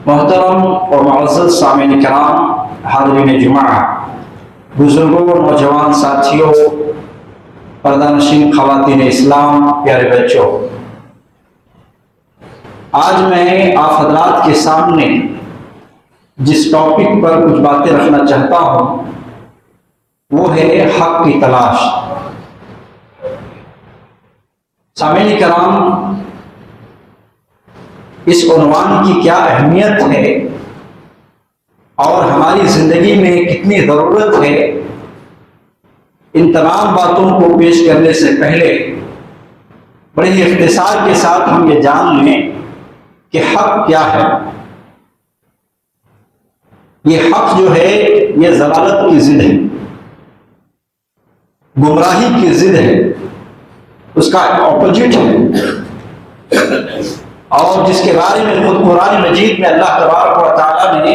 محترم اور معزز سامعین کرام، حاضرین جمعہ، بزرگوں، نوجوان ساتھیوں، پردہ نشین خواتین اسلام، پیارے بچوں، آج میں آپ حضرات کے سامنے جس ٹاپک پر کچھ باتیں رکھنا چاہتا ہوں وہ ہے حق کی تلاش۔ سامعین کرام، اس عنوان کی کیا اہمیت ہے اور ہماری زندگی میں کتنی ضرورت ہے، ان تمام باتوں کو پیش کرنے سے پہلے بڑے ہی اختصار کے ساتھ ہم یہ جان لیں کہ حق کیا ہے۔ یہ حق جو ہے یہ ضلالت کی ضد ہے، گمراہی کی ضد ہے، اس کا اپوزٹ ہے، اور جس کے بارے میں خود قرآن مجید میں اللہ تبارک و تعالی نے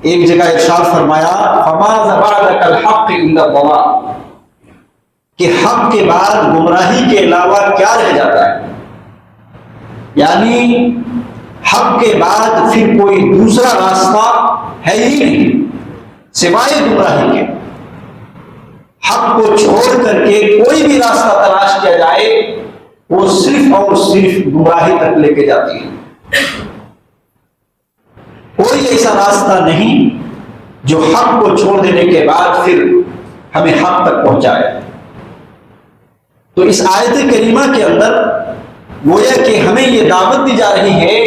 ایک جگہ ارشاد فرمایا فَمَاذَا بَعْدَ الْحَقِّ إِلَّا الضَّلَالُ، کہ حق کے بعد گمراہی کے علاوہ کیا رہ جاتا ہے، یعنی حق کے بعد پھر کوئی دوسرا راستہ ہے ہی نہیں سوائے گمراہی کے۔ حق کو چھوڑ کر کے کوئی بھی راستہ تلاش کیا جائے وہ صرف اور صرف گمراہی تک لے کے جاتی ہے۔ کوئی ایسا راستہ نہیں جو حق کو چھوڑ دینے کے بعد پھر ہمیں حق تک پہنچائے۔ تو اس آیت کریمہ کے اندر گویا کہ ہمیں یہ دعوت دی جا رہی ہے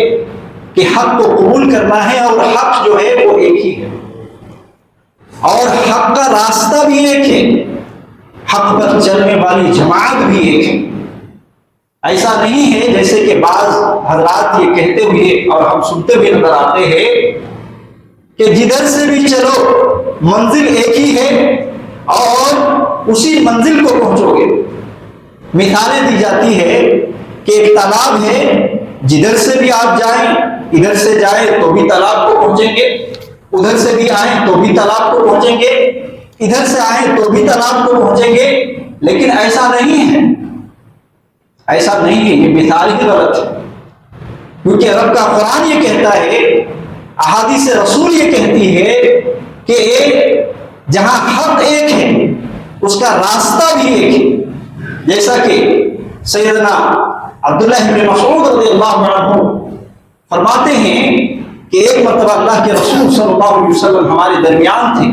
کہ حق کو قبول کرنا ہے، اور حق جو ہے وہ ایک ہی ہے، اور حق کا راستہ بھی ایک ہے، حق پر چلنے والی جماعت بھی ایک ہے۔ ایسا نہیں ہے جیسے کہ بعض حضرات یہ کہتے ہوئے اور ہم سنتے ہوئے نظر آتے ہیں کہ جدھر سے بھی چلو منزل ایک ہی ہے اور اسی منزل کو پہنچو گے۔ مثالیں دی جاتی ہے کہ ایک تالاب ہے، جدھر سے بھی آپ جائیں، ادھر سے جائیں تو بھی تالاب کو پہنچیں گے، ادھر سے بھی آئیں تو بھی تالاب کو پہنچیں گے، ادھر سے آئیں تو بھی تالاب کو پہنچیں گے۔ لیکن ایسا نہیں ہے، ایسا نہیں ہے، یہ مثال ہی غلط ہے، کیونکہ رب کا قرآن یہ کہتا ہے، احادیث رسول یہ کہتی ہے کہ جہاں حق ایک ہے اس کا راستہ بھی ایک ہے۔ جیسا کہ سیدنا عبداللہ بن مسعود رضی اللہ عنہ فرماتے ہیں کہ ایک مرتبہ اللہ کے رسول صلی اللہ علیہ وسلم ہمارے درمیان تھے،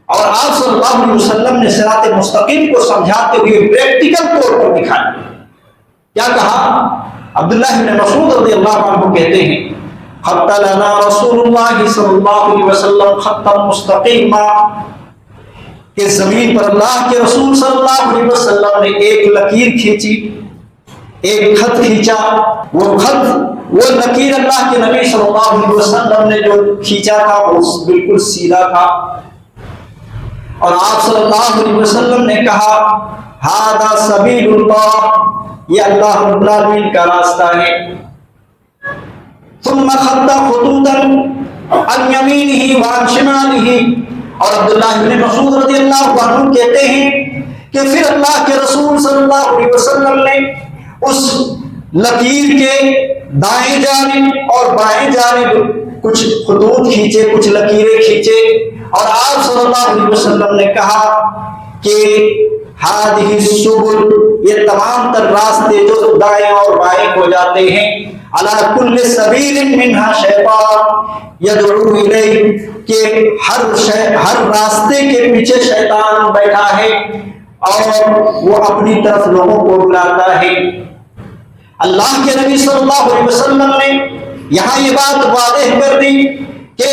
اور آپ صلی اللہ علیہ وسلم نے صراط مستقیم کو سمجھاتے ہوئے پریکٹیکل طور پر دکھایا۔ کیا کہا؟ عبداللہ بن مسعود رضی اللہ عنہ کہتے ہیں خط لنا رسول اللہ صلی اللہ علیہ وسلم خطا مستقیما، کہ زمین پر اللہ کے رسول صلی اللہ علیہ وسلم نے ایک لکیر کھینچی، ایک خط کھینچا، وہ خط، وہ لکیر اللہ کے نبی صلی اللہ علیہ وسلم نے جو کھینچا تھا وہ بالکل سیدھا تھا، اور آپ صلی اللہ علیہ وسلم نے کہا ھذا سبیل اللہ، یہ اللہ رب العالمین کا راستہ ہے۔ ثم خط خطوطا عن یمینہ وعن شمالہ، اور عبداللہ بن مسعود رضی اللہ عنہ کہتے ہیں کہ پھر اللہ کے رسول صلی اللہ علیہ وسلم نے اس لکیر کے دائیں جانب اور بائیں جانب کچھ خطوط کھینچے، کچھ لکیریں کھینچے، اور آپ صلی اللہ علیہ وسلم نے کہا کہ ہذہ السبل، یہ تمام تر راستے جو دائیں اور بائیں ہو جاتے ہیں، علی کل سبیل منہا شیطان یدعو الیہ، کہ ہر راستے کے پیچھے شیطان بیٹھا ہے اور وہ اپنی طرف لوگوں کو بلاتا ہے۔ اللہ کے نبی صلی اللہ علیہ وسلم نے یہاں یہ بات واضح کر دی کہ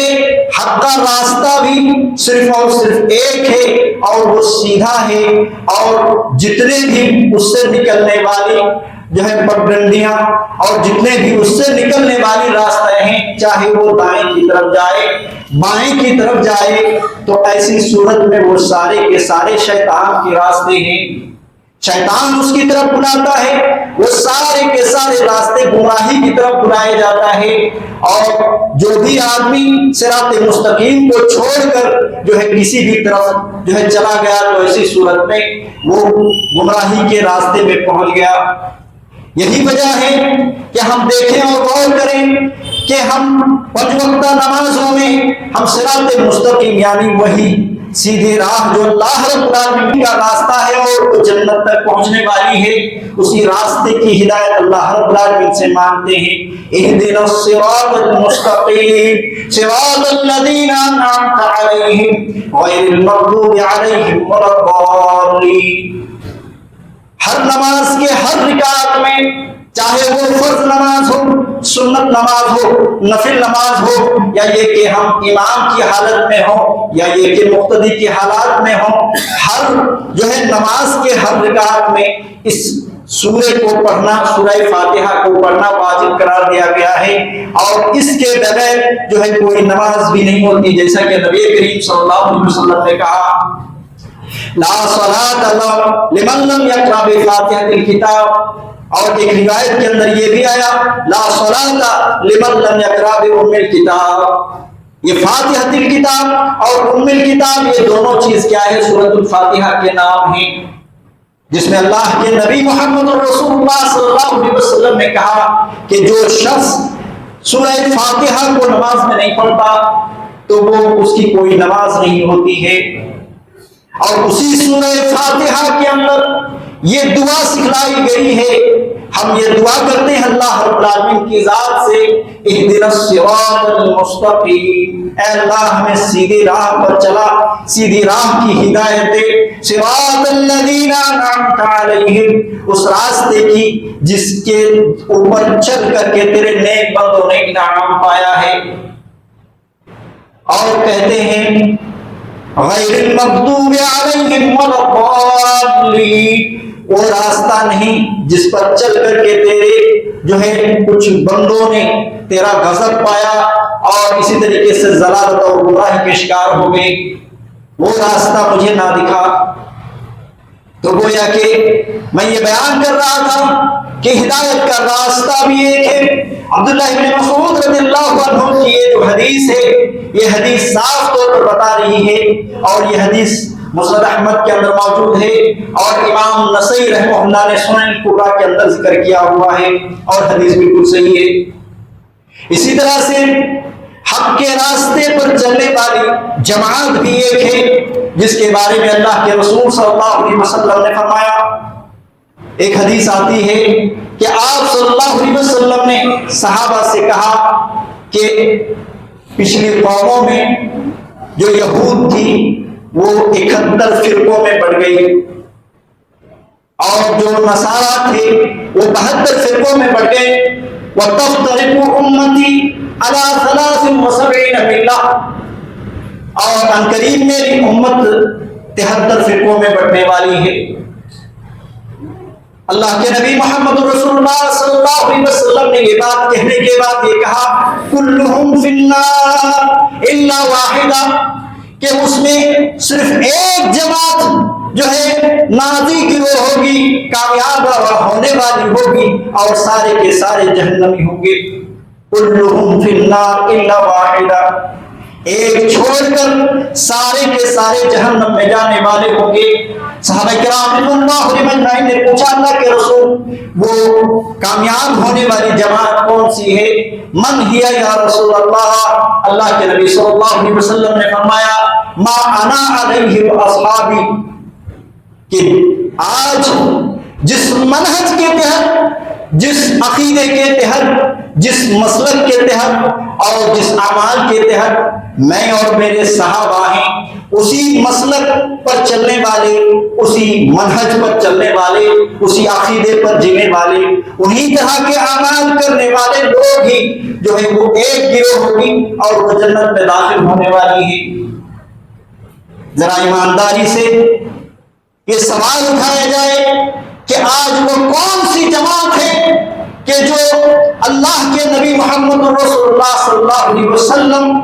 حق کا راستہ بھی صرف اور صرف ایک ہے اور وہ سیدھا ہے، اور جتنے بھی اس سے نکلنے والی جو ہے پگڈنڈیاں اور جتنے بھی اس سے نکلنے والی راستہ ہیں، چاہے وہ دائیں کی طرف جائے، بائیں کی طرف جائے، تو ایسی صورت میں وہ سارے کے سارے شیطان کے راستے ہیں، شیطان اس کی طرف بلاتا ہے، وہ سارے کے سارے راستے گمراہی کی طرف بلائے جاتا ہے، اور جو بھی آدمی صراط مستقیم کو چھوڑ کر جو ہے کسی بھی طرف جو ہے چلا گیا تو ایسی صورت میں وہ گمراہی کے راستے میں پہنچ گیا۔ یہی وجہ ہے کہ ہم دیکھیں اور غور کریں کہ ہم 5 وقتہ نمازوں میں ہم صراط مستقیم یعنی وہی سیدھی راہ جو اللہ رب العالمین کا راستہ ہے اور جنت تک پہنچنے والی ہے، اسی راستے کی ہدایت اللہ رب العالمین سے مانگتے ہیں۔ اہدنا الصراط المستقیم صراط الذین انعمت علیہم غیر المغضوب علیہم ولا الضالین۔ ہر نماز کے ہر رکعت میں، چاہے وہ فرض نماز ہو، سنت نماز ہو، نفل نماز ہو، یا یہ کہ ہم امام کی حالت میں ہوں یا یہ کہ مقتدی کی حالات میں ہوں، ہر جو ہے نماز کے ہر رکعت میں اس سورہ کو پڑھنا، سورہ فاتحہ کو پڑھنا واجب قرار دیا گیا ہے، اور اس کے بغیر جو ہے کوئی نماز بھی نہیں ہوتی، جیسا کہ نبی کریم صلی اللہ علیہ وسلم نے کہا لا صلاۃ لمن لم یقرأ بفاتحۃ الکتاب، اور ایک روایت کے اندر یہ بھی آیا لا صلاۃ لمن لم یقرأ بأم الکتاب۔ یہ فاتحۃ الکتاب اور ام الکتاب یہ دونوں چیز کیا ہے؟ سورۃ الفاتحہ کے نام ہیں، جس میں اللہ کے نبی محمد رسول اللہ صلی اللہ علیہ وسلم نے کہا کہ جو شخص سورہ فاتحہ کو نماز میں نہیں پڑھتا تو وہ اس کی کوئی نماز نہیں ہوتی ہے۔ اور اسی سورہ فاتحہ کے اندر یہ دعا سکھلائی گئی ہے، ہم یہ دعا کرتے ہیں اللہ رب العالمین کی ذات سے اہدنا الصراط المستقیم، اے اللہ ہمیں سیدھی راہ پر چلا، سیدھی راہ کی ہدایت دے، صراط الذین انعمت علیہم، اس راستے کی جس کے اوپر چل کر کے تیرے نیک بندوں نے انعام پایا ہے۔ اور کہتے ہیں غیر المغضوب علیہم ولا الضالین، وہ راستہ نہیں جس پر چل کر کے تیرے جو ہے کچھ بندوں نے تیرا غضب پایا اور اسی طریقے سے ضلالت اور گمراہی کے شکار ہو گئے، وہ راستہ مجھے نہ دکھا۔ تو گویا کہ میں یہ بیان کر رہا تھا کہ ہدایت کا راستہ بھی ایک ہے۔ عبداللہ بن مسعود رضی اللہ عنہ کی یہ جو حدیث ہے، یہ حدیث صاف طور پر بتا رہی ہے، اور یہ حدیث مسند احمد کے اندر موجود ہے، اور امام نسائی رحمہ اللہ نے سنن الکبریٰ کے اندر ذکر کیا ہوا ہے، اور حدیث بالکل صحیح ہے۔ اسی طرح سے حق کے راستے پر چلنے والی جماعت بھی ایک ہے، جس کے بارے میں اللہ کے رسول صلی اللہ علیہ وسلم نے فرمایا، ایک حدیث آتی ہے کہ آپ صلی اللہ علیہ وسلم نے صحابہ سے کہا کہ پچھلی قوموں میں جو یہود تھی وہ 71 فرقوں میں بڑھ گئی، اور جو نصارہ تھے وہ 72 فرقوں میں بڑھ گئے، وَتَفْتَرِقُ أُمَّتِي عَلَى 73 مِلَّةٍ، اور عنقریب میری امت 73 فرقوں میں بڑھنے والی ہے۔ اللہ کے نبی محمد رسول اللہ صلی اللہ علیہ وسلم نے یہ بات کہنے کے بعد یہ کہا کلہم فی النار الا واحدہ، کہ اس میں صرف ایک جماعت جو ہے ناجی گروہ ہوگی، کامیاب ہونے والی ہوگی، اور سارے کے سارے جہنمی ہوں گے۔ کلہم فی النار الا واحدہ، ایک چھوڑ کر سارے کے سارے جہنم میں جانے والے ہوں گے۔ صحابہ کرام رضوان اللہ علیہم اجمعین نے پوچھا اللہ کے رسول وہ کامیاب ہونے والی جماعت کون سی ہے؟ من ہی یا رسول اللہ؟ اللہ کے نبی صلی اللہ علیہ وسلم نے فرمایا ما انا علیہ واصحابی، کہ آج جس منہج کے تحت، جس عقیدے کے تحت، جس مسلک کے تحت اور جس اعمال کے تحت میں اور میرے صحابہ ہیں، اسی مسلک پر چلنے والے، اسی منہج پر چلنے والے، اسی عقیدے پر جینے والے، انہی طرح کے اعمال کرنے والے لوگ ہی جو ہے وہ ایک گروہ ہوگی اور وہ جنت میں داخل ہونے والی ہے۔ ذرا ایمانداری سے یہ سوال اٹھایا جائے کہ آج وہ کون سی جماعت ہے کہ جو اللہ کے نبی محمد رسول اللہ صلی اللہ علیہ وسلم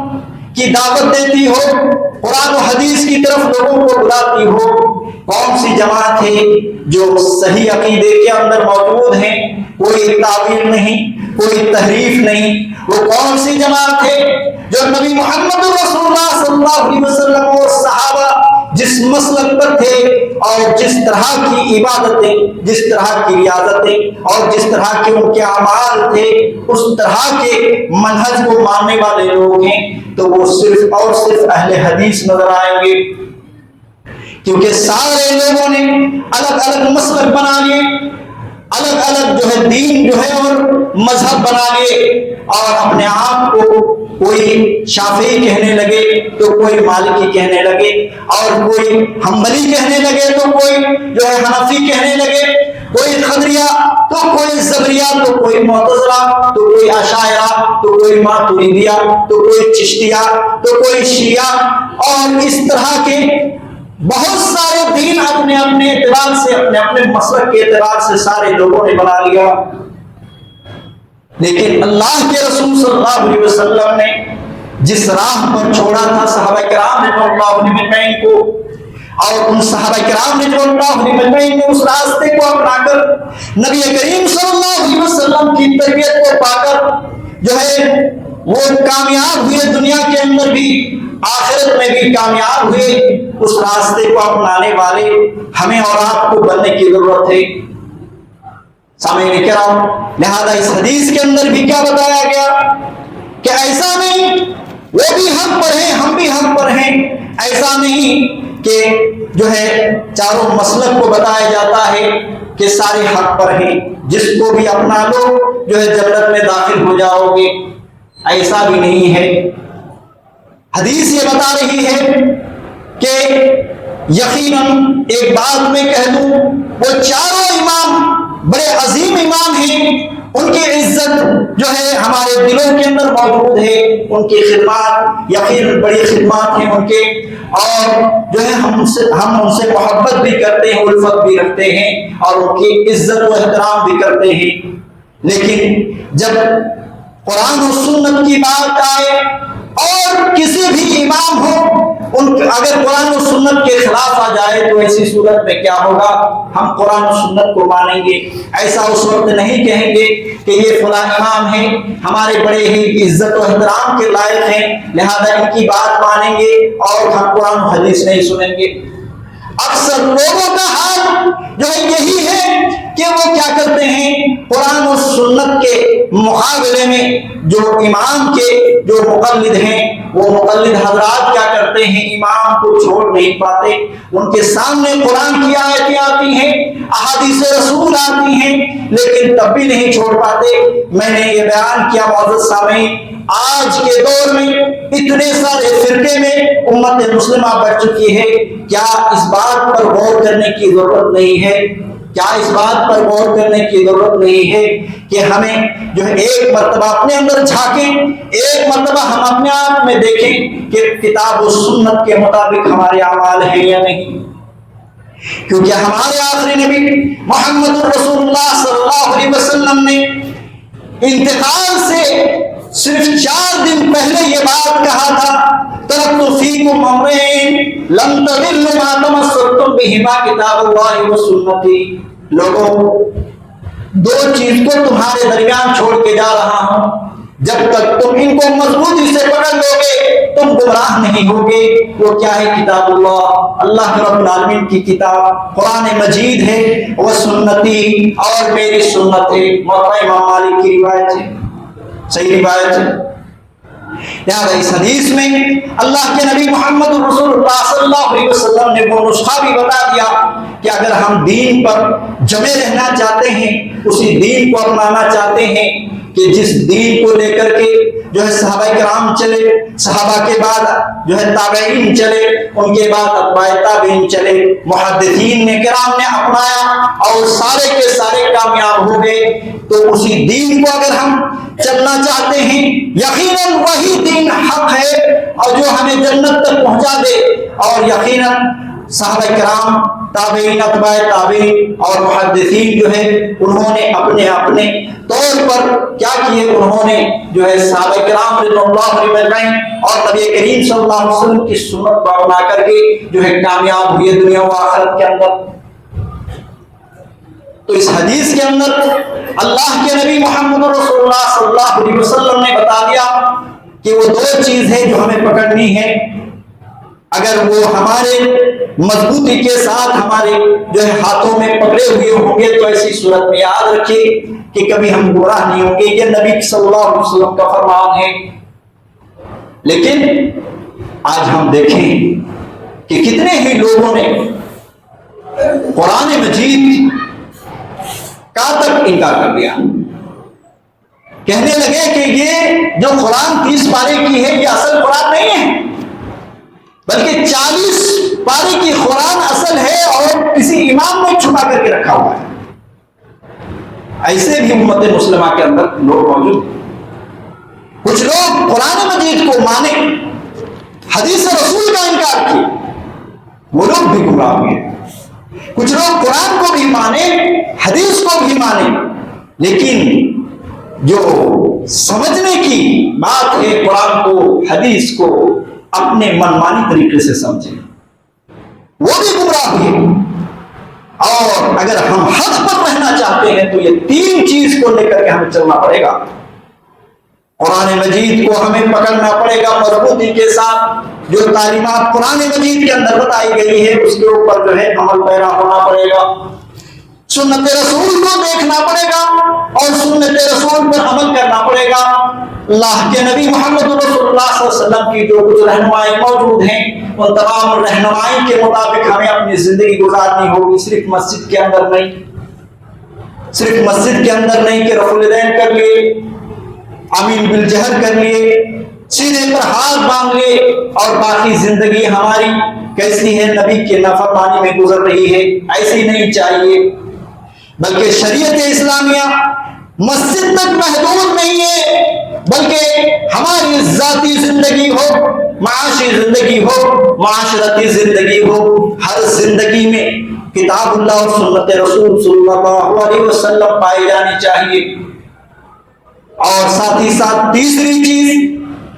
کی دعوت دیتی ہو، قرآن و حدیث کی طرف لوگوں کو بلاتی ہو؟ کون سی جماعت ہے جو صحیح عقیدے کے اندر موجود ہیں، کوئی تعویل نہیں، کوئی تحریف نہیں؟ وہ کون سی جماعت ہے جو نبی محمد رسول اللہ صلی اللہ علیہ وسلم اور صحابہ جس مسلک پر تھے اور جس طرح کی عبادتیں، جس طرح کی ریاضتیں اور جس طرح کے ان کے اعمال تھے، اس طرح کے منہج کو ماننے والے لوگ ہیں تو وہ صرف اور صرف اہل حدیث نظر آئیں گے، کیونکہ سارے لوگوں نے الگ الگ مسلک بنا لیے، الگ الگ جو ہے دین جو ہے اور مذہب بنا لیے، اور اپنے آپ کو کوئی شافعی کہنے لگے تو کوئی مالکی کہنے لگے، اور کوئی حنبلی کہنے لگے تو کوئی جو ہے حنفی کہنے لگے، کوئی قدریہ تو کوئی زبریہ تو کوئی معتزلہ تو کوئی اشاعرہ تو کوئی ماتریدیہ تو کوئی چشتیہ تو کوئی شیعہ، اور اس طرح کے بہت سارے دین اپنے اپنے اعتبار سے، اپنے اپنے مسلک کے اعتبار سے سارے لوگوں نے بنا لیا۔ لیکن اللہ کے رسول صلی اللہ علیہ وسلم نے جس راہ پر چھوڑا تھا صحابہ کرام رضوان اللہ علیہم اجمعین کو، اور ان صحابہ کرام رضوان اللہ علیہم اجمعین نے اس راستے کو اپنا کر نبی کریم صلی اللہ علیہ وسلم کی تربیت کو پا کر جو ہے وہ کامیاب ہوئے، دنیا کے اندر بھی آخرت میں بھی کامیاب ہوئے، اس راستے کو اپنانے والے ہمیں اور آپ کو بننے کی ضرورت ہے۔ سامعین کرام، لہذا اس حدیث کے اندر بھی کیا بتایا گیا کہ ایسا نہیں وہ بھی حق پر ہیں ہم بھی حق پر ہیں، ایسا نہیں کہ جو ہے چاروں مسلک کو بتایا جاتا ہے کہ سارے حق پر ہیں، جس کو بھی اپنا لو جو ہے جنت میں داخل ہو جاؤ گے، ایسا بھی نہیں ہے۔ حدیث یہ بتا رہی ہے کہ یقیناً ایک بات میں کہہ دوں، وہ چاروں امام بڑے عظیم امام ہیں، ان کی عزت جو ہے ہمارے دلوں کے اندر موجود ہے، ان کی خدمات یقیناً بڑی خدمات ہیں ان کے، اور جو ہے ہم ان سے محبت بھی کرتے ہیں، الفت بھی رکھتے ہیں، اور ان کی عزت و احترام بھی کرتے ہیں۔ لیکن جب قرآن و سنت کی بات آئے اور کسی بھی امام ہو اگر قرآن و سنت کے خلاف آ جائے تو ایسی صورت میں کیا ہوگا؟ ہم قرآن و سنت کو مانیں گے، ایسا اس وقت نہیں کہیں گے کہ یہ فلاں امام ہیں ہمارے بڑے ہی عزت و احترام کے لائق ہیں لہذا ان کی بات مانیں گے اور ہم قرآن و حدیث نہیں سنیں گے۔ اکثر لوگوں کا حال جو ہے یہی ہے کہ وہ کیا کرتے ہیں، قرآن و سنت کے مقابلے میں جو امام کے جو مقلد ہیں وہ مقلد حضرات کیا کرتے ہیں، امام کو چھوڑ نہیں پاتے، ان کے سامنے قرآن کی آیتیں آتی ہیں، احادیث رسول آتی ہیں، لیکن تب بھی نہیں چھوڑ پاتے۔ میں نے یہ بیان کیا معزز سامعین، آج کے دور میں اتنے سارے فرقے میں امت مسلمہ بڑھ چکی ہے، کیا اس بات پر غور کرنے کی ضرورت نہیں ہے؟ کیا اس بات پر غور کرنے کی ضرورت نہیں ہے کہ ہمیں جو ہے ایک مرتبہ اپنے اندر جھانکیں، ایک مرتبہ ہم اپنے آپ میں دیکھیں کہ کتاب و سنت کے مطابق ہمارے اعمال ہیں یا نہیں؟ کیونکہ ہمارے آخری نبی محمد رسول اللہ صلی اللہ علیہ وسلم نے انتقال سے صرف 4 دن پہلے یہ بات کہا تھا، ترکت فیکم امرین لن تضلوا ما تمسکتم بہما کتاب اللہ و سنتی۔ لوگوں، 2 چیز کو تمہارے درمیان چھوڑ کے جا رہا ہوں، جب تک تم ان کو مضبوطی سے پکڑ لو گے تم گمراہ نہیں ہوگے۔ وہ کیا ہے؟ کتاب اللہ رب العالمین کی کتاب قرآن مجید ہے، وہ سنتی اور میری سنت ہے، موطا امام مالک کی روایت ہے، صحیح روایت ہے۔ لہذا اس حدیث میں اللہ کے نبی محمد رسول اللہ صلی اللہ علیہ وسلم نے وہ نسخہ بھی بتا دیا کہ اگر ہم دین پر جمے رہنا چاہتے ہیں، اسی دین کو اپنانا چاہتے ہیں کہ جس دین کو لے کر کے جو ہے صحابہ کرام چلے، صحابہ کے بعد جو ہے تابعین چلے، ان کے بعد اتباع تابعین چلے، محدثین نے کرام نے اپنایا اور سارے کے سارے کامیاب ہو گئے، تو اسی دین کو اگر ہم چلنا چاہتے ہیں یقیناً وہی دین حق ہے اور جو ہمیں جنت تک پہنچا دے، اور یقیناً صحابہ کرام، تابعین، اتباع تابعین اور محدثین جو ہے انہوں نے اپنے اپنے طور پر کیا کیے، انہوں نے جو ہے صحابہ کرام رضی اللہ علیہ وسلم اور نبی کریم صلی اللہ علیہ وسلم کی سنت کو اپنا کر کے جو ہے کامیاب ہوئے دنیا و آخرت کے اندر۔ تو اس حدیث کے اندر اللہ کے نبی محمد رسول اللہ صلی اللہ علیہ وسلم نے بتا دیا کہ وہ 2 چیز ہے جو ہمیں پکڑنی ہے، اگر وہ ہمارے مضبوطی کے ساتھ ہمارے جو ہے ہاتھوں میں پکڑے ہوئے ہوں گے تو ایسی صورت میں یاد رکھیے کہ کبھی ہم گمراہ نہیں ہوں گے. یہ نبی صلی اللہ علیہ وسلم کا فرمان ہے. لیکن آج ہم دیکھیں کہ کتنے ہی لوگوں نے قرآن مجید کا تک انکار کر دیا. کہنے لگے کہ یہ جو قرآن 30 پارے کی ہے یہ اصل قرآن نہیں ہے، بلکہ 40 پارے کی قرآن اصل ہے اور کسی امام نے چھپا کر کے رکھا ہوا ہے. ایسے بھی امت مسلمہ کے اندر لوگ موجود ہیں. کچھ لوگ قرآن مجید کو مانے، حدیث رسول کا انکار کیے، وہ لوگ بھی گمراہ ہوئے. کچھ لوگ قرآن کو بھی مانے، حدیث کو بھی مانے، لیکن جو سمجھنے کی بات ہے قرآن کو حدیث کو اپنے منمانی طریقے سے سمجھے، وہ بھی گمراہ ہوئے. اور اگر ہم حق پر رہنا چاہتے ہیں تو یہ 3 چیز کو لے کر کے ہمیں چلنا پڑے گا. قرآن مجید کو ہمیں پکڑنا پڑے گا مضبوطی کے ساتھ. جو تعلیمات قرآن مجید کے اندر بتائی گئی ہے اس کے اوپر جو ہے عمل پیرا ہونا پڑے گا. سنت رسول کو دیکھنا پڑے گا اور سنت رسول پر عمل کرنا پڑے گا. اللہ کے نبی محمد رسول اللہ صلی اللہ علیہ وسلم کی جو کچھ رہنمائی موجود ہیں ان تمام رہنمائی کے مطابق ہمیں اپنی زندگی گزارنی ہوگی. صرف مسجد کے اندر نہیں، صرف مسجد کے اندر نہیں کہ رفع الیدین کر لیے، آمین بالجہر کر لیے، سینے پر ہاتھ باندھ لیے اور باقی زندگی ہماری کیسی ہے نبی کے نافرمانی میں گزر رہی ہے، ایسی نہیں چاہیے. بلکہ شریعت اسلامیہ مسجد تک محدود نہیں ہے، بلکہ ہماری ذاتی زندگی ہو، معاشی زندگی ہو، معاشرتی زندگی ہو، ہر زندگی میں کتاب اللہ اور سنت رسول صلی اللہ علیہ وسلم پائی جانی چاہیے. اور ساتھ ہی ساتھ تیسری چیز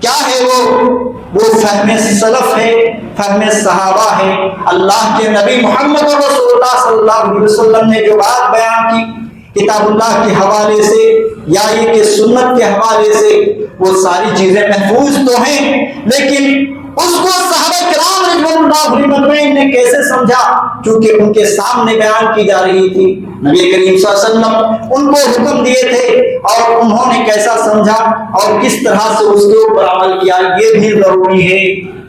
کیا ہے وہ فہم سلف ہے، فہم صحابہ ہے. اللہ کے نبی محمد رسول اللہ صلی اللہ علیہ وسلم نے جو بات بیان کی کتاب اللہ کے حوالے سے یا یہ کہ سنت کے حوالے سے، وہ ساری چیزیں محفوظ تو ہیں، لیکن اس کو صحابہ کرام رضوان اللہ علیہم اجمعین نے کیسے سمجھا؟ چونکہ ان کے سامنے بیان کی جا رہی تھی. نبی کریم صلی اللہ علیہ وسلم ان کو حکم دیے تھے اور انہوں نے کیسا سمجھا اور کس طرح سے اس کے اوپر عمل کیا، یہ بھی ضروری ہے.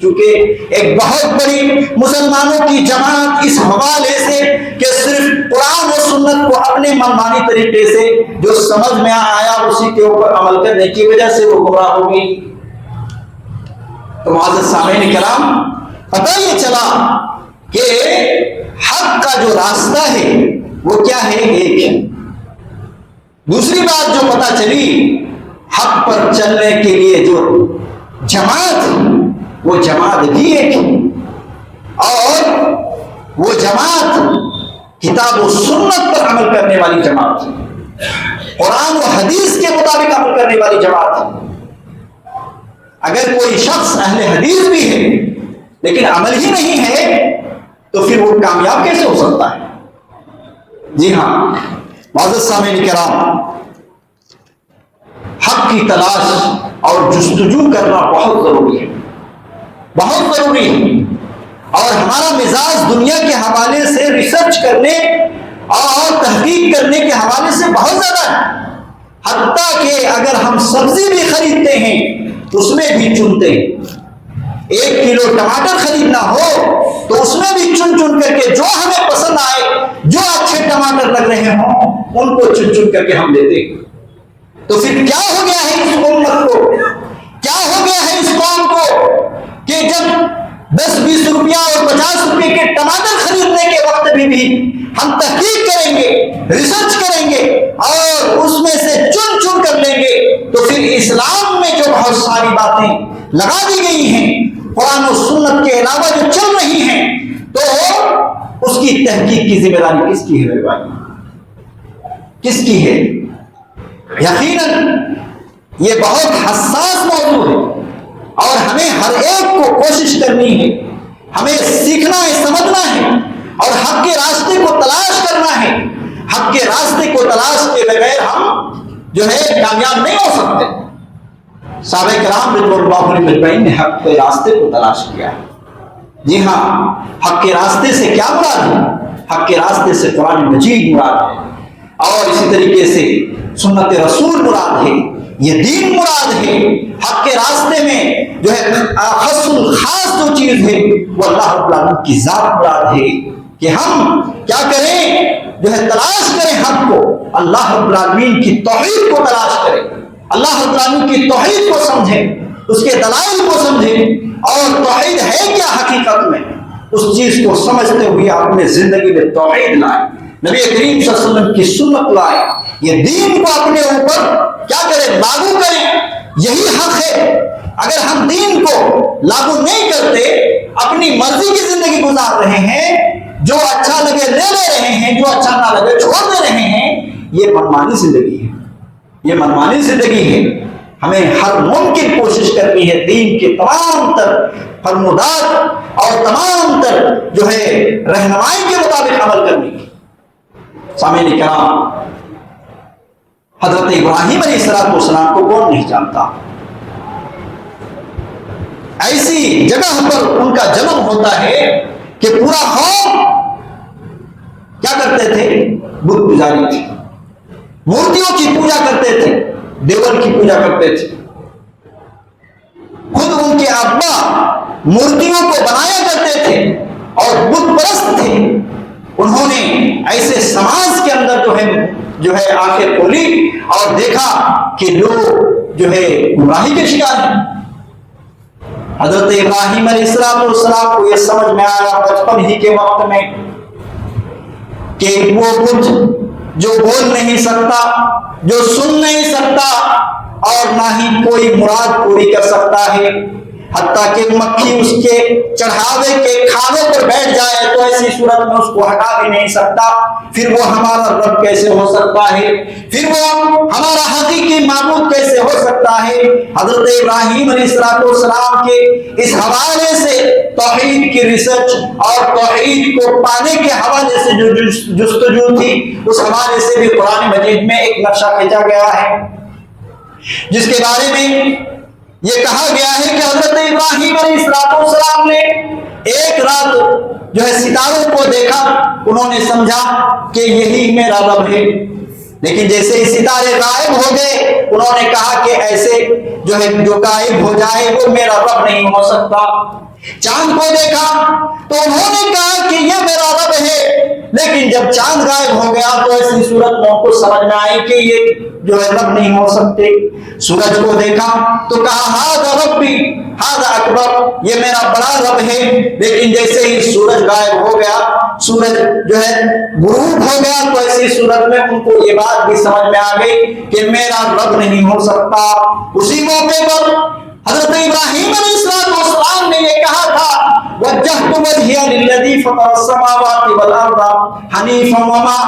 چونکہ ایک بہت بڑی مسلمانوں کی جماعت اس حوالے سے کہ صرف قرآن و سنت کو اپنے منمانی طریقے سے جو سمجھ میں آیا اسی کے اوپر عمل کرنے کی وجہ سے وہ گمراہ ہو گئی. تو معزز سامعین کرام، پتہ یہ چلا کہ حق کا جو راستہ ہے وہ کیا ہے؟ ایک ہے. دوسری بات جو پتہ چلی، حق پر چلنے کے لیے جو جماعت، وہ جماعت بھی ایک ہے اور وہ جماعت کتاب و سنت پر عمل کرنے والی جماعت ہے، قرآن و حدیث کے مطابق عمل کرنے والی جماعت ہے. اگر کوئی شخص اہل حدیث بھی ہے لیکن عمل ہی نہیں ہے تو پھر وہ کامیاب کیسے ہو سکتا ہے؟ جی ہاں معزز سامعین کرام، حق کی تلاش اور جستجو کرنا بہت ضروری ہے، بہت ضروری ہے. اور ہمارا مزاج دنیا کے حوالے سے ریسرچ کرنے اور تحقیق کرنے کے حوالے سے بہت زیادہ ہے. حتیٰ کہ اگر ہم سبزی بھی خریدتے ہیں اس میں بھی چنتے ہیں. 1 کلو ٹماٹر خریدنا ہو تو اس میں بھی چن چن کر کے جو ہمیں پسند آئے، جو اچھے ٹماٹر لگ رہے ہوں ان کو چن چن کر کے ہم لیتے ہیں. تو پھر کیا ہو گیا ہے اس امت کو، کیا ہو گیا ہے اس قوم کو کہ جب 10-20 روپیہ اور 50 روپے کے ٹماٹر خریدنے کے وقت بھی ہم تحقیق کریں گے، ریسرچ کریں گے اور اس میں سے چن چن کر لیں گے، تو پھر اسلام میں جو بہت ساری باتیں لگا دی گئی ہیں قرآن و سنت کے علاوہ جو چل رہی ہیں، تو اس کی تحقیق کی ذمہ داری کس کی ہے میرے بھائی؟ کس کی ہے؟ یقیناً یہ بہت حساس موضوع ہے اور ہمیں ہر ایک کو کوشش کرنی ہے، ہمیں سیکھنا ہے، سمجھنا ہے اور حق کے راستے کو تلاش کرنا ہے. حق کے راستے کو تلاش کے بغیر ہم جو ہے کامیاب نہیں ہو سکتے. صحابہ کرام رضوان اللہ علیہم اجمعین نے حق کے راستے کو تلاش کیا. جی ہاں، حق کے راستے سے کیا مراد ہے؟ حق کے راستے سے قرآن مجید مراد ہے، اور اسی طریقے سے سنت رسول مراد ہے، یہ دین مراد ہے۔ حق کے راستے میں جو ہے خاص الخاص جو چیز ہے وہ اللہ رب العالمین کی ذات مراد ہے، کہ ہم کیا کریں؟ جو ہے تلاش کریں حق کو، اللہ رب العالمین کی توحید کو تلاش کریں، اللہ رب العالمین کی توحید کو سمجھیں، اس کے دلائل کو سمجھیں، اور توحید ہے کیا حقیقت میں، اس چیز کو سمجھتے ہوئے اپنے زندگی میں توحید لائیں، نبی کریم صلی اللہ علیہ وسلم کی سنت لائیں، یہ دین کو اپنے اوپر کیا کریں؟ لاگو کریں، یہی حق ہے۔ اگر ہم دین کو لاگو نہیں کرتے، اپنی مرضی کی زندگی گزار رہے ہیں، جو اچھا لگے لے رہے ہیں، جو اچھا نہ لگے چھوڑ دے رہے ہیں، یہ منمانی زندگی ہے، یہ منمانی زندگی ہے۔ ہمیں ہر ممکن کوشش کرنی ہے دین کے تمام تر فرمودات اور تمام تر جو ہے رہنمائی کے مطابق عمل کرنے کی۔ سامعین کرام، حضرت ابراہیم علیہ السلام کو کون نہیں جانتا؟ ایسی جگہ پر ان کا جنم ہوتا ہے کہ پورا قوم کیا کرتے تھے؟ بت پجاری تھے، مورتیوں کی پوجا کرتے تھے، دیور کی پوجا کرتے تھے۔ خود ان کے ابا مورتیوں کو بنایا کرتے تھے اور بت پرست تھے۔ انہوں نے ایسے سماج کے اندر جو ہے آنکھیں کھولی اور دیکھا کہ لوگ جو ہے گمراہی کے شکار ہیں۔ حضرت ابراہیم علیہ السلام کو یہ سمجھ میں آیا بچپن ہی کے وقت میں کہ وہ بت جو بول نہیں سکتا، جو سن نہیں سکتا، اور نہ ہی کوئی مراد پوری کر سکتا ہے، حتیٰ کہ مکھی اس کے چڑھاوے کے کھانے پر بیٹھ جائے تو ایسی صورت میں اس کو ہٹا بھی نہیں سکتا، پھر وہ ہمارا رب کیسے ہو سکتا ہے؟ پھر وہ ہمارا حقیقی معبود کیسے ہو سکتا ہے؟ حضرت ابراہیم علیہ السلام کے اس حوالے سے توحید کی ریسرچ اور توحید کو پانے کے حوالے سے جو جستجو تھی، اس حوالے سے بھی قرآن مجید میں ایک نقشہ کھینچا گیا ہے، جس کے بارے میں یہ کہا گیا ہے کہ حضرت ابراہیم علیہ السلام نے ایک رات جو ہے ستاروں کو دیکھا، انہوں نے سمجھا کہ یہی میرا رب ہے، لیکن جیسے ہی ستارے غائب ہو گئے انہوں نے کہا کہ ایسے جو غائب ہو جائے وہ میرا رب نہیں ہو سکتا۔ چاند کو دیکھا تو انہوں نے کہا کہ یہ میرا رب ہے، لیکن جب چاند غائب ہو گیا تو ایسی صورت میں ان کو سمجھ میں آئی کہ یہ جو ہے رب نہیں ہو سکتے۔ سورج کو دیکھا تو کہا ہذا ربی ہذا اکبر، یہ میرا بڑا رب ہے، لیکن جیسے ہی سورج غائب ہو گیا، سورج جو ہے غروب ہو گیا، تو ایسی صورت میں ان کو یہ بات بھی سمجھ میں آ گئی کہ میرا رب نہیں ہو سکتا۔ اسی موقع پر حضرت ابراہیم علیہ السلام نے یہ کہا تھا وجہت وجہی للذی فطر السماوات والارض حنیفا وما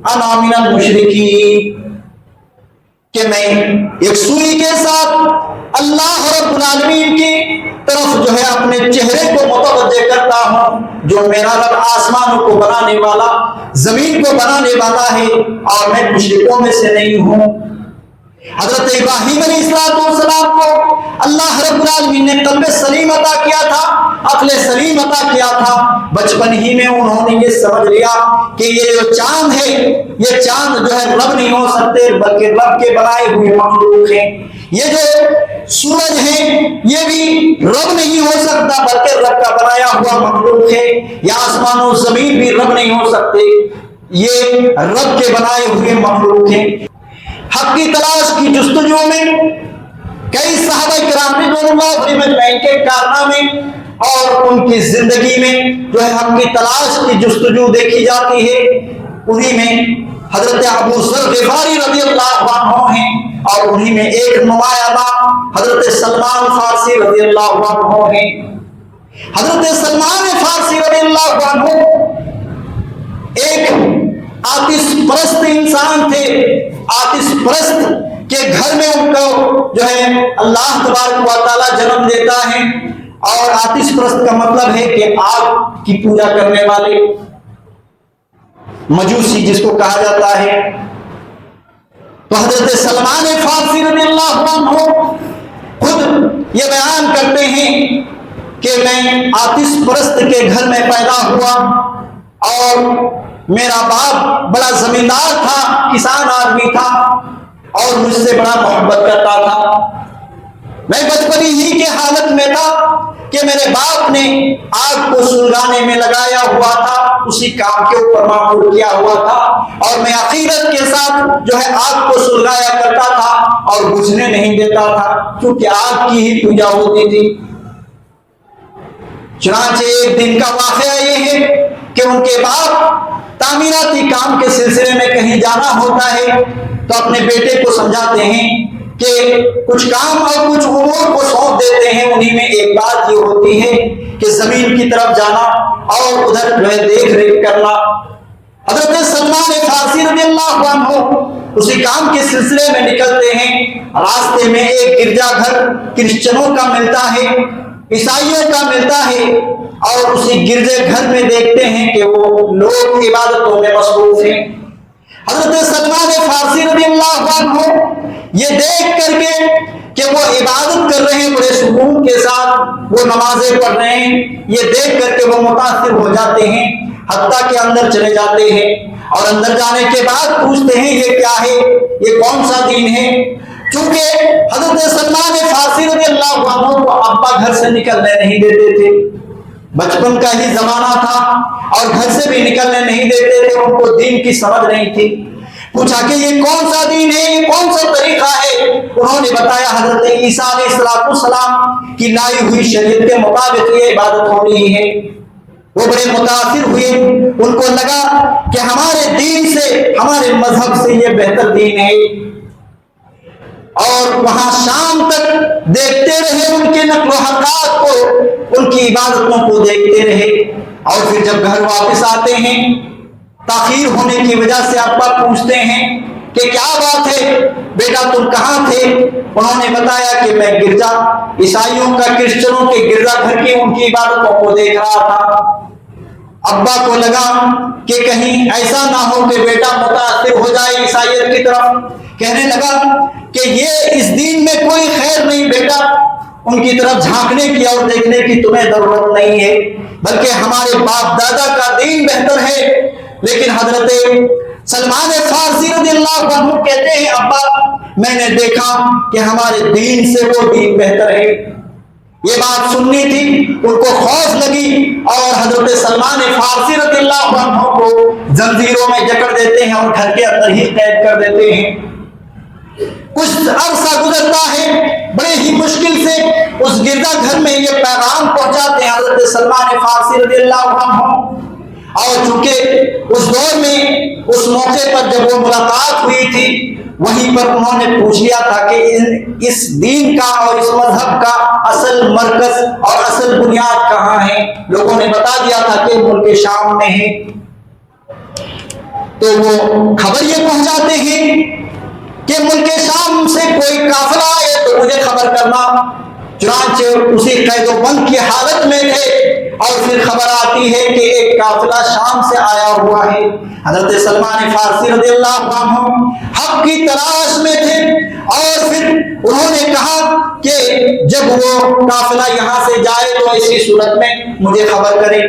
انا من المشرکین، کہ میں یکسوئی کے ساتھ اللہ رب العالمین کی طرف جو ہے اپنے چہرے کو متوجہ کرتا ہوں، جو میرا رب آسمانوں کو بنانے والا، زمین کو بنانے والا ہے، اور میں مشرکوں میں سے نہیں ہوں۔ حضرت ابراہیم علیہ السلام کو اللہ رب العالمین نے قلب سلیم عطا کیا تھا، عقل سلیم عطا کیا تھا۔ بچپن ہی میں انہوں نے یہ سمجھ لیا کہ یہ جو چاند ہے، یہ چاند جو ہے رب نہیں ہو سکتے بلکہ رب کے بنائے ہوئے مخلوق ہیں۔ یہ جو سورج ہے یہ بھی رب نہیں ہو سکتا بلکہ رب کا بنایا ہوا مخلوق ہے۔ یا آسمان و زمین بھی رب نہیں ہو سکتے، یہ رب کے بنائے ہوئے مخلوق ہیں۔ حق کی تلاش کی جستجو میں کئی صحابہ کرام رضوان اللہ علیہم اجمعین کے کارنامے اور ان کی زندگی میں جو ہے حق کی تلاش کی جستجو دیکھی جاتی ہے۔ انہی میں حضرت ابو ذر غفاری رضی اللہ عنہ ہیں، اور انہی میں ایک نمایاں نام حضرت سلمان فارسی رضی اللہ عنہ ہیں۔ حضرت سلمان فارسی رضی اللہ عنہ ایک آتش پرست انسان تھے، آتش پرست کے گھر میں ان کو جو ہے اللہ تبارک و تعالی جنم دیتا ہے، اور آتش پرست کا مطلب ہے کہ آگ کی پوجا کرنے والے، مجوسی جس کو کہا جاتا ہے۔ تو حضرت سلمان فارسی رضی اللہ عنہ خود یہ بیان کرتے ہیں کہ میں آتش پرست کے گھر میں پیدا ہوا اور میرا باپ بڑا زمیندار تھا، کسان آدمی تھا اور مجھ سے بڑا محبت کرتا تھا۔ میں بچپن ہی کی حالت میں تھا کہ میرے باپ نے آگ کو سلگانے میں لگایا ہوا تھا، اسی کام کے اوپر معمور کیا ہوا تھا اور میں عقیدت کے ساتھ جو ہے آگ کو سلگایا کرتا تھا اور بجھنے نہیں دیتا تھا، کیونکہ آگ کی ہی پوجا ہوتی تھی۔ چنانچہ ایک دن کا واقعہ یہ ہے کہ ان کے باپ تعمیراتی کام کے سلسلے میں کہیں جانا ہوتا ہے تو اپنے بیٹے کو سمجھاتے ہیں کہ کچھ کام اور کچھ امور کو سونپ دیتے ہیں، انہیں میں ایک بات یہ ہوتی ہے کہ زمین کی طرف جانا اور ادھر جو ہے دیکھ ریکھ کرنا۔ حضرت سلمان فارسی رضی اللہ عنہ اسی کام کے سلسلے میں نکلتے ہیں، راستے میں ایک گرجا گھر کرسچنوں کا ملتا ہے، عیسائیوں کا ملتا ہے اور اسی گرجے گھر میں دیکھتے ہیں کہ وہ لوگ عبادتوں میں مصروف ہیں۔ حضرت سلمان فارسی رضی اللہ عنہ یہ دیکھ کر کے کہ وہ عبادت کر رہے ہیں بڑے سکون کے ساتھ، وہ نمازیں پڑھ رہے ہیں، یہ دیکھ کر کے وہ متاثر ہو جاتے ہیں، حتیٰ کہ اندر چلے جاتے ہیں اور اندر جانے کے بعد پوچھتے ہیں یہ کیا ہے، یہ کون سا دین ہے؟ چونکہ حضرت سلمان فارسی رضی اللہ عنہ کو ابا گھر سے نکلنے نہیں دیتے تھے، بچپن کا ہی زمانہ تھا اور گھر سے بھی نکلنے نہیں دیتے تھے، ان کو دین کی سمجھ نہیں تھی۔ پوچھا کہ یہ کون سا دین ہے، یہ کون سا طریقہ ہے؟ انہوں نے بتایا حضرت عیسیٰ علیہ السلام کی لائی ہوئی شریعت کے مطابق یہ عبادت ہو رہی ہے۔ وہ بڑے متاثر ہوئے، ان کو لگا کہ ہمارے دین سے، ہمارے مذہب سے یہ بہتر دین ہے، اور وہاں شام تک دیکھتے رہے ان کے نقل و حرکات کو، ان کی عبادتوں کو دیکھتے رہے اور پھر جب گھر واپس آتے ہیں تاخیر ہونے کی وجہ سے ابا پوچھتے ہیں کہ کیا بات ہے بیٹا تم کہاں تھے؟ انہوں نے بتایا کہ میں گرجا عیسائیوں کا، کرسچنوں کے گرجا گھر کی ان کی عبادتوں کو دیکھ رہا تھا۔ ابا کو لگا کہ کہیں ایسا نہ ہو کہ بیٹا متاثر ہو جائے عیسائیت کی طرف، کہنے لگا کہ یہ اس دین میں کوئی خیر نہیں بیٹا، ان کی طرف جھانکنے کی اور دیکھنے کی تمہیں ضرورت نہیں ہے، بلکہ ہمارے باپ دادا کا دین بہتر ہے۔ لیکن حضرت سلمان فارسی رضی اللہ عنہ کہتے ہیں ابا میں نے دیکھا کہ ہمارے دین سے وہ دین بہتر ہے۔ یہ بات سننی تھی، ان کو خوف لگی اور حضرت سلمان فارسی رضی اللہ عنہ کو زنجیروں میں جکڑ دیتے ہیں اور گھر کے اندر ہی قید کر دیتے ہیں۔ کچھ عرصہ گزرتا ہے، بڑے ہی مشکل سے اس گرجا گھر میں یہ پیغام پہنچاتے ہیں حضرت سلمان فارسی رضی اللہ عنہ، اور چونکہ اس دور میں اس موقع پر جب وہ ملاقات ہوئی تھی وہیں پر انہوں نے پوچھ لیا تھا کہ اس دین کا اور اس مذہب کا اصل مرکز اور اصل بنیاد کہاں ہے؟ لوگوں نے بتا دیا تھا کہ ملک شام میں ہے۔ تو وہ خبر یہ پہنچاتے ہیں کہ ملک شام سے کوئی قافلہ آئے تو مجھے خبر کرنا۔ چنانچہ اسی قید و بند کی حالت میں تھے اور پھر خبر آتی ہے کہ ایک قافلہ شام سے آیا ہوا ہے۔ حضرت سلمان فارسی رضی اللہ عنہ حق کی تلاش میں تھے اور پھر انہوں نے کہا کہ جب وہ قافلہ یہاں سے جائے تو ایسی صورت میں مجھے خبر کرے۔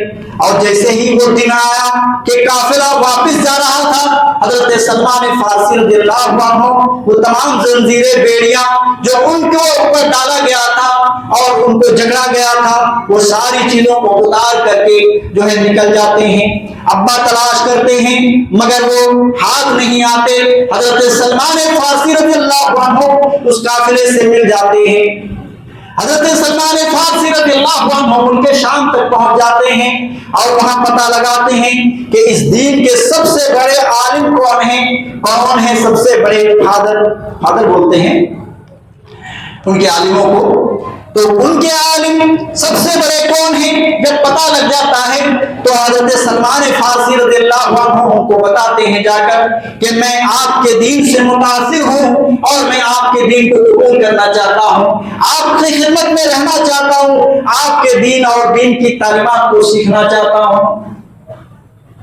اور جیسے ہی وہ دن آیا کہ قافلہ واپس جا رہا تھا، حضرت سلمان فارسی رضی اللہ عنہ وہ تمام زنجیریں بیڑیاں جو ان کے اوپر ڈالا گیا تھا اور ان کو جکڑا گیا تھا وہ ساری چیزوں کو اتار کر کے جو ہے نکل جاتے ہیں۔ ابا تلاش کرتے ہیں مگر وہ ہاتھ نہیں آتے۔ حضرت سلمان فارسی رضی اللہ عنہ اس قافلے سے مل جاتے ہیں۔ حضرت سلمان فارسی رضی اللہ عنہ ملک شام تک پہنچ جاتے ہیں اور وہاں پتہ لگاتے ہیں کہ اس دین کے سب سے بڑے عالم کون ہیں سب سے بڑے فادر بولتے ہیں ان کے عالموں کو، تو ان کے عالم سب سے بڑے کون ہیں جب پتہ لگ جاتا ہے تو حضرت سلمان فارسی رضی اللہ عنہ ان کو بتاتے ہیں جا کر کہ میں آپ کے دین سے متاثر ہوں اور میں آپ کے دین کو قبول کرنا چاہتا ہوں، آپ کی خدمت میں رہنا چاہتا ہوں، آپ کے دین اور دین کی تعلیمات کو سیکھنا چاہتا ہوں۔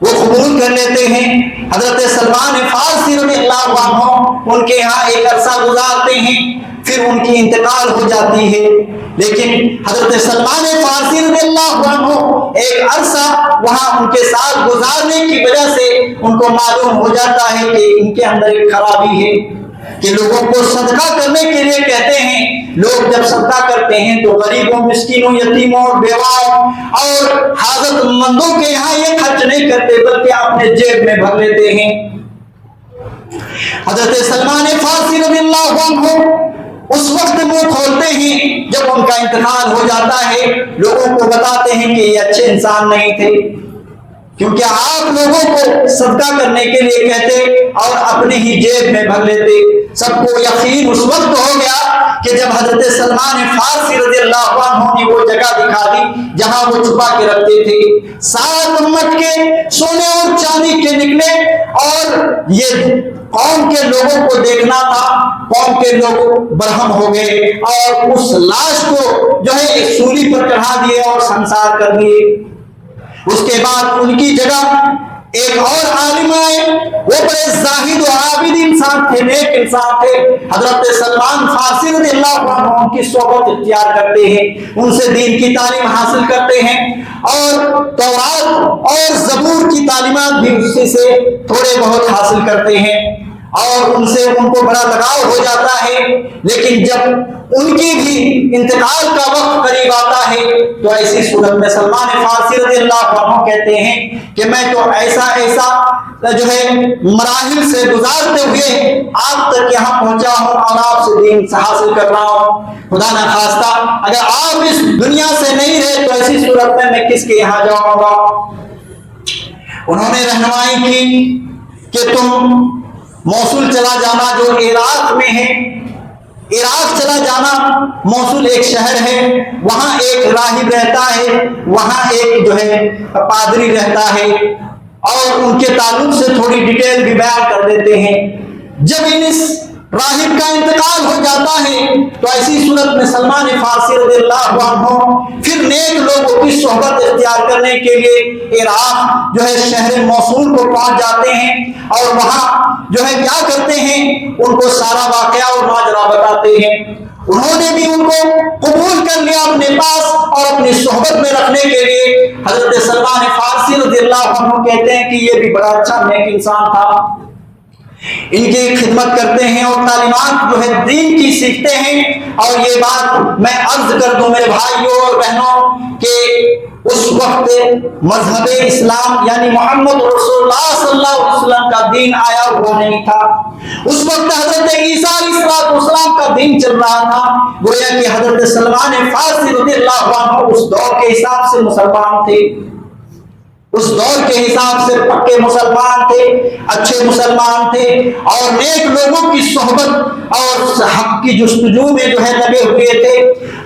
وہ قبول کر لیتے ہیں۔ حضرت سلمان فارسی رضی اللہ عنہ ان کے یہاں ایک عرصہ گزارتے ہیں، پھر ان کی انتقال ہو جاتی ہے۔ لیکن حضرت سلمان فارسی رضی اللہ عنہ ایک عرصہ وہاں ان کے ساتھ گزارنے کی وجہ سے ان کو معلوم ہو جاتا ہے کہ ان کے اندر ایک خرابی ہے کہ لوگوں کو صدقہ کرنے کے لیے کہتے ہیں۔ لوگ جب صدقہ کرتے ہیں تو غریبوں، مسکینوں، یتیموں اور بیواؤں اور حاجت مندوں کے یہاں یہ خرچ نہیں کرتے بلکہ اپنے جیب میں بھر لیتے ہیں۔ حضرت سلمان فارسی رضی اللہ عنہ اس وقت منہ کھولتے ہیں جب ان کا انتقال ہو جاتا ہے، لوگوں کو بتاتے ہیں کہ یہ اچھے انسان نہیں تھے، کیونکہ آپ لوگوں کو صدقہ کرنے کے لیے کہتے اور اپنے ہی جیب میں بھر لیتے۔ سب کو یقین اس وقت ہو گیا کہ جب حضرت سلمان فارسی رضی اللہ عنہ نے وہ جگہ دکھا دی جہاں وہ چھپا کے رکھتے تھے، 7 مٹکے سونے اور چاندی کے نکلے اور یہ قوم کے لوگوں کو دیکھنا تھا۔ قوم کے لوگ برہم ہو گئے اور اس لاش کو جو ہے ایک سولی پر چڑھا دیے اور سنسار کر دیے۔ اس کے بعد ان کی جگہ ایک اور عالم آئے، وہ بڑے زاہد و عابد انسان تھے، نیک انسان تھے۔ حضرت سلمان فارسی رضی اللہ عنہ ان کی صحبت اختیار کرتے ہیں، ان سے دین کی تعلیم حاصل کرتے ہیں اور تورات اور زبور کی تعلیمات بھی اسی سے تھوڑے بہت حاصل کرتے ہیں اور ان سے ان کو بڑا لگاؤ ہو جاتا ہے۔ لیکن جب ان کی بھی انتقال کا وقت قریب آتا ہے تو ایسی صورت میں سلمان فارسی رضی اللہ عنہ کہتے ہیں کہ میں تو ایسا جو ہے مراحل سے گزارتے ہوئے آپ تک یہاں پہنچا ہوں اور آپ سے دین حاصل کر رہا ہوں۔ خدا نہ خواستہ اگر آپ اس دنیا سے نہیں رہے تو ایسی صورت میں کس کے یہاں جاؤں گا۔ انہوں نے رہنمائی کی کہ تم موصل چلا جانا جو عراق میں ہے، عراق چلا جانا۔ موصل ایک شہر ہے، وہاں ایک راہب رہتا ہے، وہاں ایک جو ہے پادری رہتا ہے اور ان کے تعلق سے تھوڑی ڈیٹیل بھی بیان کر دیتے ہیں۔ جب اس راہب کا انتقال ہو جاتا ہے تو ایسی صورت میں سلمان فارسی رضی اللہ عنہ پھر نیک لوگوں کی صحبت اختیار کرنے کے لیے عراق جو ہے شہر موصول کو پہنچ جاتے ہیں اور وہاں جو ہے کیا کرتے ہیں، ان کو سارا واقعہ اور ماجرا بتاتے ہیں۔ انہوں نے بھی ان کو قبول کر لیا اپنے پاس اور اپنی صحبت میں رکھنے کے لیے۔ حضرت سلمان فارسی رضی اللہ عنہ کہتے ہیں کہ یہ بھی بڑا اچھا نیک انسان تھا، ان کی خدمت کرتے ہیں اور تعلیمات جو ہے دین کی سیکھتے ہیں۔ اور یہ بات میں عرض کر دوں میرے بھائیوں اور بہنوں کہ اس وقت مذہب اسلام یعنی محمد رسول اللہ صلی اللہ علیہ وسلم کا دین آیا ہوا نہیں تھا۔ اس وقت حضرت عیسیٰ علیہ السلام کا دین چل رہا تھا۔ گویا کہ حضرت سلمان فارسی رضی اللہ عنہ اس دور کے حساب سے مسلمان تھے، اس دور کے حساب سے پکے مسلمان تھے، اچھے مسلمان تھے اور نیک لوگوں کی صحبت اور حق کی جستجو میں جو ہے لگے ہوئے تھے۔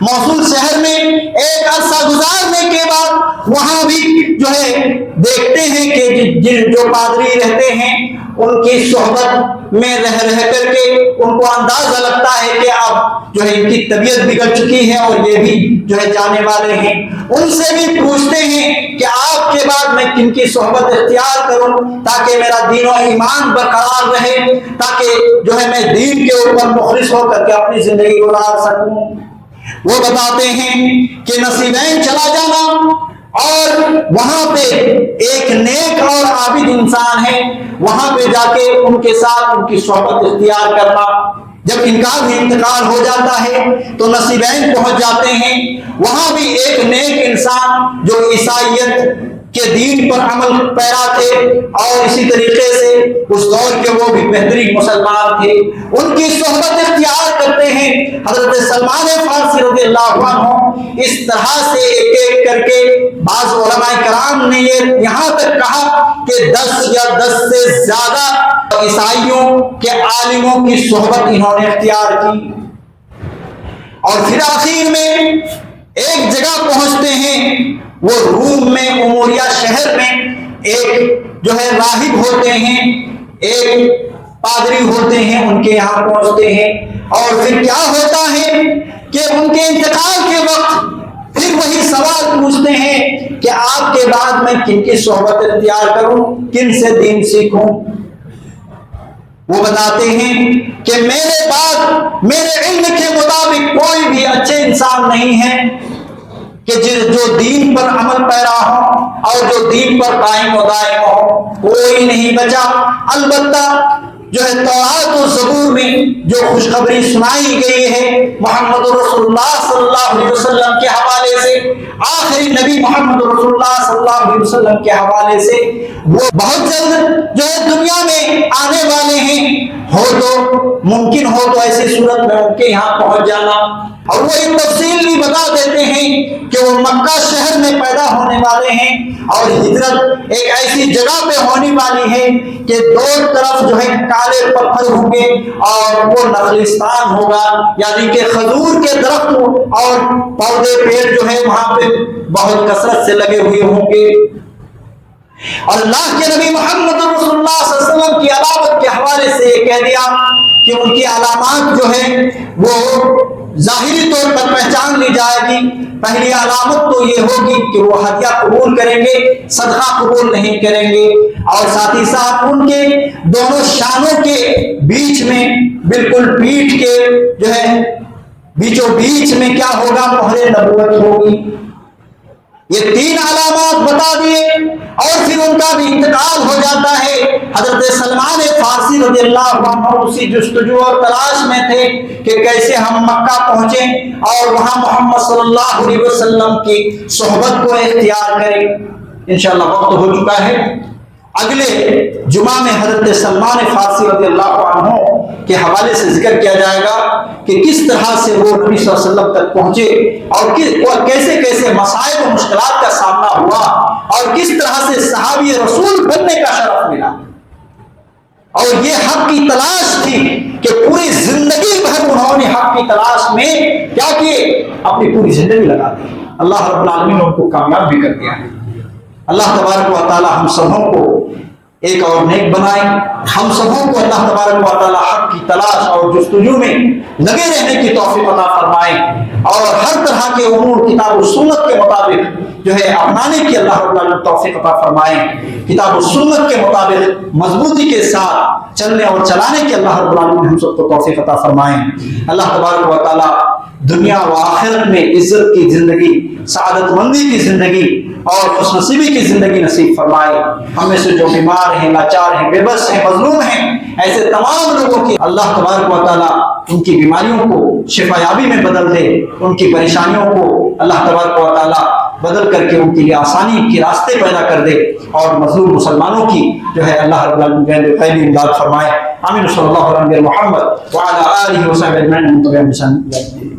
موصول شہر میں ایک عرصہ گزارنے کے بعد وہاں بھی جو ہے دیکھتے ہیں کہ جو پادری رہتے ہیں ان کی صحبت میں رہ کر کے ان کو اندازہ لگتا ہے کہ اب جو ہے ان کی طبیعت بگڑ چکی ہے اور یہ بھی جو ہے جانے والے ہیں۔ ان سے بھی پوچھتے ہیں کہ آپ کے بعد میں کن کی صحبت اختیار کروں تاکہ میرا دین و ایمان برقرار رہے، تاکہ جو ہے میں دین کے اوپر مخلص ہو کر کے اپنی زندگی گزار سکوں۔ وہ بتاتے ہیں کہ نصیبین چلا جانا اور وہاں پہ ایک نیک اور عابد انسان ہے، وہاں پہ جا کے ان کے ساتھ ان کی صحبت اختیار کرنا۔ جب ان کا بھی انتقال ہو جاتا ہے تو نصیبین پہنچ جاتے ہیں، وہاں بھی ایک نیک انسان جو عیسائیت کے دین پر عمل پیرا تھے اور اسی طریقے سے اس دور کے وہ بھی بہترین مسلمان تھے، ان کی صحبت اختیار کرتے ہیں۔ حضرت سلمان فارسی رضی اللہ عنہ اس طرح سے ایک ایک کر کے بعض علماء کرام نے یہ یہاں تک کہا کہ 10 یا 10 سے زیادہ عیسائیوں کے عالموں کی صحبت انہوں نے اختیار کی اور پھر آخر میں ایک جگہ پہنچتے ہیں، وہ روم میں اموریا شہر میں ایک جو ہے راہب ہوتے ہیں، ایک پادری ہوتے ہیں، ان کے یہاں پہنچتے ہیں اور پھر کیا ہوتا ہے کہ ان کے انتقال کے وقت پھر وہی سوال پوچھتے ہیں کہ آپ کے بعد میں کن کی صحبت اختیار کروں، کن سے دین سیکھوں؟ وہ بتاتے ہیں کہ میرے بعد میرے علم کے مطابق کوئی بھی اچھے انسان نہیں ہے کہ جو دین پر عمل پیرا ہو اور جو دین پر قائم و دائم ہو، کوئی نہیں بچا۔ البتہ جو ہے تورات و زبور میں جو خوشخبری سنائی گئی ہے محمد رسول اللہ صلی اللہ علیہ وسلم کے حوالے سے، آخری نبی محمد رسول اللہ صلی اللہ علیہ وسلم کے حوالے سے، وہ بہت جلد جو ہے دنیا میں آنے والے ہیں، ہو تو ممکن ہو تو ایسی صورت میں ان کے یہاں پہنچ جانا۔ اور وہ ایک تفصیل بھی بتا دیتے ہیں کہ وہ مکہ شہر میں پیدا ہونے والے ہیں اور ہجرت ایک ایسی جگہ پہ ہونے والی ہے کہ دو طرف جو ہے کالے پتھر ہوں گے اور وہ نخلستان ہوگا، یعنی کہ کھجور کے درخت اور پودے پیڑ جو ہے وہاں پہ بہت کثرت سے لگے ہوئے ہوں گے۔ اور اللہ کے نبی محمد رسول اللہ صلی اللہ علیہ وسلم کی علامت کے حوالے سے یہ کہہ دیا کہ ان کی علامات جو ہے وہ ظاہری طور پر پہچان لی جائے گی۔ پہلی علامت تو یہ ہوگی کہ وہ ہدیہ قبول کریں گے، صدقہ قبول نہیں کریں گے، اور ساتھ ہی ساتھ ان کے دونوں شانوں کے بیچ میں بالکل پیٹھ کے جو ہے بیچوں بیچ میں کیا ہوگا؟ مہر نبوت ہوگی۔ یہ تین علامات بتا دیے اور پھر ان کا بھی انتقال ہو جاتا ہے۔ حضرت سلمان فارسی رضی اللہ عنہ اسی جستجو اور تلاش میں تھے کہ کیسے ہم مکہ پہنچیں اور وہاں محمد صلی اللہ علیہ وسلم کی صحبت کو اختیار کریں۔ انشاءاللہ وقت ہو چکا ہے، اگلے جمعہ میں حضرت سلمان فارسی رضی اللہ عنہ کے حوالے سے ذکر کیا جائے گا کہ کس طرح سے وہ نبی صلی اللہ علیہ وسلم تک پہنچے اور کیسے کیسے مسائل و مشکلات کا سامنا ہوا اور کس طرح سے صحابی رسول بننے کا شرف ملا۔ اور یہ حق کی تلاش تھی کہ پوری زندگی بھر انہوں نے حق کی تلاش میں کیا کیے؟ اپنی پوری زندگی لگا دی۔ اللہ رب العالمین نے ان کو کامیاب بھی کر دیا ہے۔ اللہ تبارک و تعالی ہم سبوں کو ایک اور نیک بنائے، ہم سبوں کو اللہ تبارک و تعالی حق کی تلاش اور جستجو میں لگے رہنے کی توفیق عطا فرمائے اور ہر طرح کے امور کتاب و سنت کے مطابق جو ہے اپنانے کی اللہ رب العالمین توفیق عطا فرمائے، کتاب و سنت کے مطابق مضبوطی کے ساتھ چلنے اور چلانے کی اللہ رب العالمین ہم سب کو توفیق عطا فرمائے۔ اللہ تبارک و تعالی دنیا و آخرت میں عزت کی زندگی، سعادت مندی کی زندگی اور خوش نصیبی کی زندگی نصیب فرمائے۔ ہم میں سے جو بیمار ہیں، لاچار ہیں، بے بس ہیں، مظلوم ہیں، ایسے تمام لوگوں کی اللہ تبارک و تعالی ان کی بیماریوں کو شفا یابی میں بدل دے، ان کی پریشانیوں کو اللہ تبارک و تعالی بدل کر کے ان کے لیے آسانی کے راستے پیدا کر دے اور مظلوم مسلمانوں کی جو ہے اللہ رب العالمین غیبی امداد فرمائے۔ آمین صلی اللہ علیہ محمد وعلی آلہ وصحبہ اجمعین۔